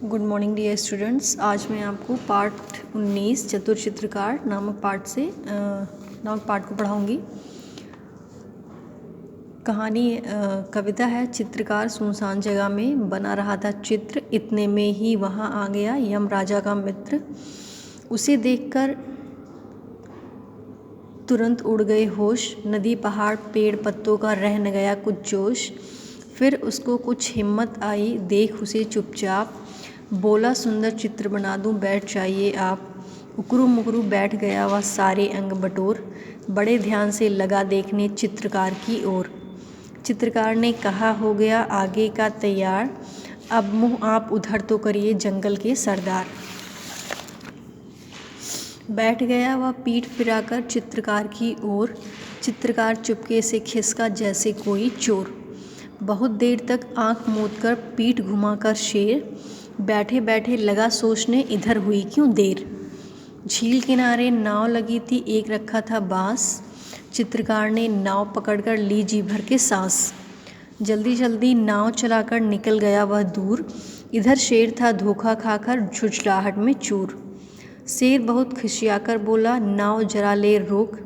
Good morning dear students. आज मैं आपको पाठ 19 चतुर चित्रकार नामक पाठ को पढ़ाऊंगी। कहानी कविता है। चित्रकार सुनसान जगह में बना रहा था चित्र, इतने में ही वहाँ आ गया यम राजा का मित्र। उसे देखकर तुरंत उड़ गए होश, नदी पहाड़ पेड़ पत्तों का रह न गया कुछ जोश। फिर उसको कुछ हिम्मत आई, देख उसे चुपचाप, बोला सुंदर चित्र बना दूं, बैठ जाइए आप। उकरू मुकरू बैठ गया वह सारे अंग बटोर, बड़े ध्यान से लगा देखने चित्रकार की ओर। चित्रकार ने कहा हो गया आगे का तैयार, अब मुँह आप उधर तो करिए जंगल के सरदार। बैठ गया वह पीठ फिराकर चित्रकार की ओर, चित्रकार चुपके से खिसका जैसे कोई चोर। बहुत देर तक आंख मूंदकर पीठ घुमाकर शेर, बैठे बैठे लगा सोचने इधर हुई क्यों देर। झील किनारे नाव लगी थी, एक रखा था बांस, चित्रकार ने नाव पकड़कर ली जी भर के सांस। जल्दी जल्दी नाव चलाकर निकल गया वह दूर, इधर शेर था धोखा खाकर झुंझलाहट में चूर। शेर बहुत खिसियाकर बोला नाव जरा ले रोक,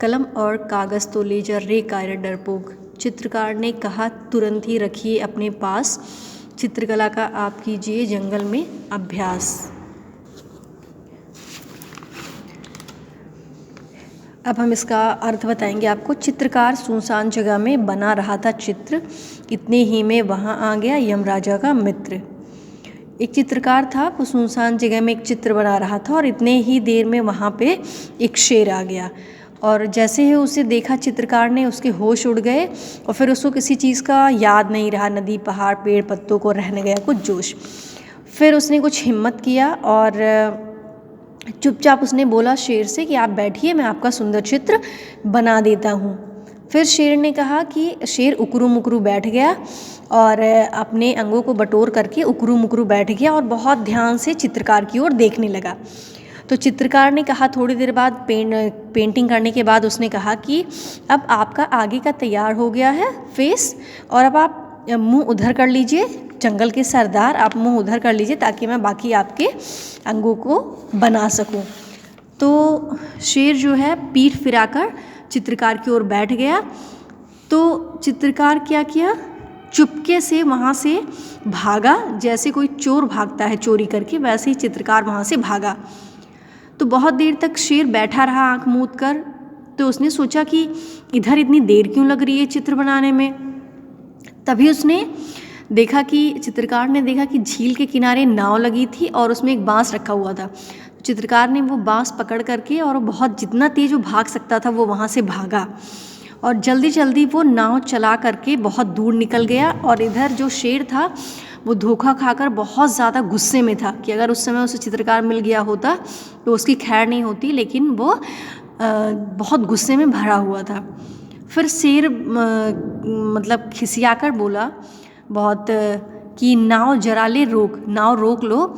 कलम और कागज़ तो ले जा रे कायर डरपोक। चित्रकार ने कहा तुरंत ही रखिए अपने पास, चित्रकला का आप कीजिए जंगल में अभ्यास। अब हम इसका अर्थ बताएंगे आपको। चित्रकार सुनसान जगह में बना रहा था चित्र, इतने ही में वहाँ आ गया यम राजा का मित्र। एक चित्रकार था, वो सुनसान जगह में एक चित्र बना रहा था और इतने ही देर में वहाँ पे एक शेर आ गया। और जैसे ही उसे देखा चित्रकार ने, उसके होश उड़ गए और फिर उसको किसी चीज़ का याद नहीं रहा, नदी पहाड़ पेड़ पत्तों को रहने गया कुछ जोश। फिर उसने कुछ हिम्मत किया और चुपचाप उसने बोला शेर से कि आप बैठिए, मैं आपका सुंदर चित्र बना देता हूँ। फिर शेर ने कहा कि शेर उकरू मुकरू बैठ गया और अपने अंगों को बटोर करके उकरू मुकरू बैठ गया और बहुत ध्यान से चित्रकार की ओर देखने लगा। तो चित्रकार ने कहा थोड़ी देर बाद पेंटिंग करने के बाद उसने कहा कि अब आपका आगे का तैयार हो गया है फेस, और अब आप मुंह उधर कर लीजिए जंगल के सरदार, आप मुंह उधर कर लीजिए ताकि मैं बाकी आपके अंगों को बना सकूं। तो शेर जो है पीठ फिराकर चित्रकार की ओर बैठ गया। तो चित्रकार क्या किया, चुपके से वहाँ से भागा, जैसे कोई चोर भागता है चोरी करके, वैसे ही चित्रकार वहाँ से भागा। तो बहुत देर तक शेर बैठा रहा आंख मूंद कर। तो उसने सोचा कि इधर इतनी देर क्यों लग रही है चित्र बनाने में। तभी उसने देखा कि चित्रकार ने देखा कि झील के किनारे नाव लगी थी और उसमें एक बांस रखा हुआ था। चित्रकार ने वो बांस पकड़ करके और बहुत जितना तेज वो भाग सकता था वो वहाँ से भागा और जल्दी जल्दी वो नाव चला करके बहुत दूर निकल गया। और इधर जो शेर था वो धोखा खाकर बहुत ज़्यादा गुस्से में था कि अगर उस समय उसे चित्रकार मिल गया होता तो उसकी खैर नहीं होती, लेकिन वो बहुत गुस्से में भरा हुआ था। फिर शेर मतलब खिसियाकर बोला बहुत कि नाव जरा ले रोक, नाव रोक लो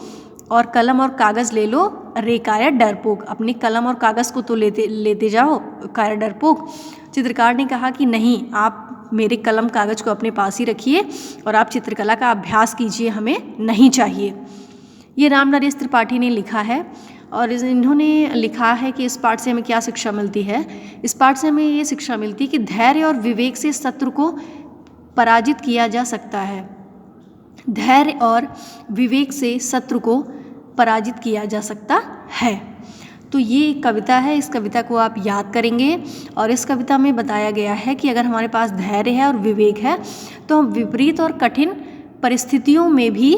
और कलम और कागज़ ले लो रे कायर डरपोक, अपनी कलम और कागज़ को तो लेते जाओ कायर डरपोक। चित्रकार ने कहा कि नहीं, आप मेरे कलम कागज़ को अपने पास ही रखिए और आप चित्रकला का अभ्यास कीजिए, हमें नहीं चाहिए। ये राम नरेश त्रिपाठी ने लिखा है और इन्होंने लिखा है कि इस पाठ से हमें क्या शिक्षा मिलती है। इस पाठ से हमें ये शिक्षा मिलती है कि धैर्य और विवेक से शत्रु को पराजित किया जा सकता है। धैर्य और विवेक से शत्रु को पराजित किया जा सकता है। तो ये कविता है, इस कविता को आप याद करेंगे। और इस कविता में बताया गया है कि अगर हमारे पास धैर्य है और विवेक है तो हम विपरीत और कठिन परिस्थितियों में भी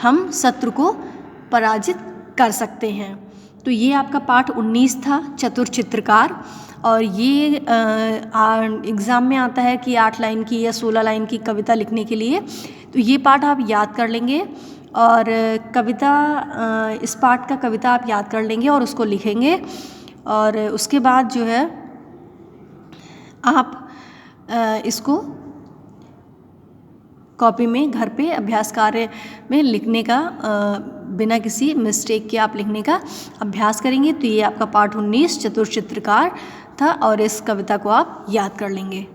हम शत्रु को पराजित कर सकते हैं। तो ये आपका पाठ 19 था चतुर चित्रकार। और ये एग्ज़ाम में आता है कि 8 लाइन की या 16 लाइन की कविता लिखने के लिए। तो ये पाठ आप याद कर लेंगे और कविता इस पाठ का कविता आप याद कर लेंगे और उसको लिखेंगे। और उसके बाद जो है आप इसको कॉपी में घर पे अभ्यास कार्य में लिखने का बिना किसी मिस्टेक के आप लिखने का अभ्यास करेंगे। तो ये आपका पाठ 19 चतुर चित्रकार था और इस कविता को आप याद कर लेंगे।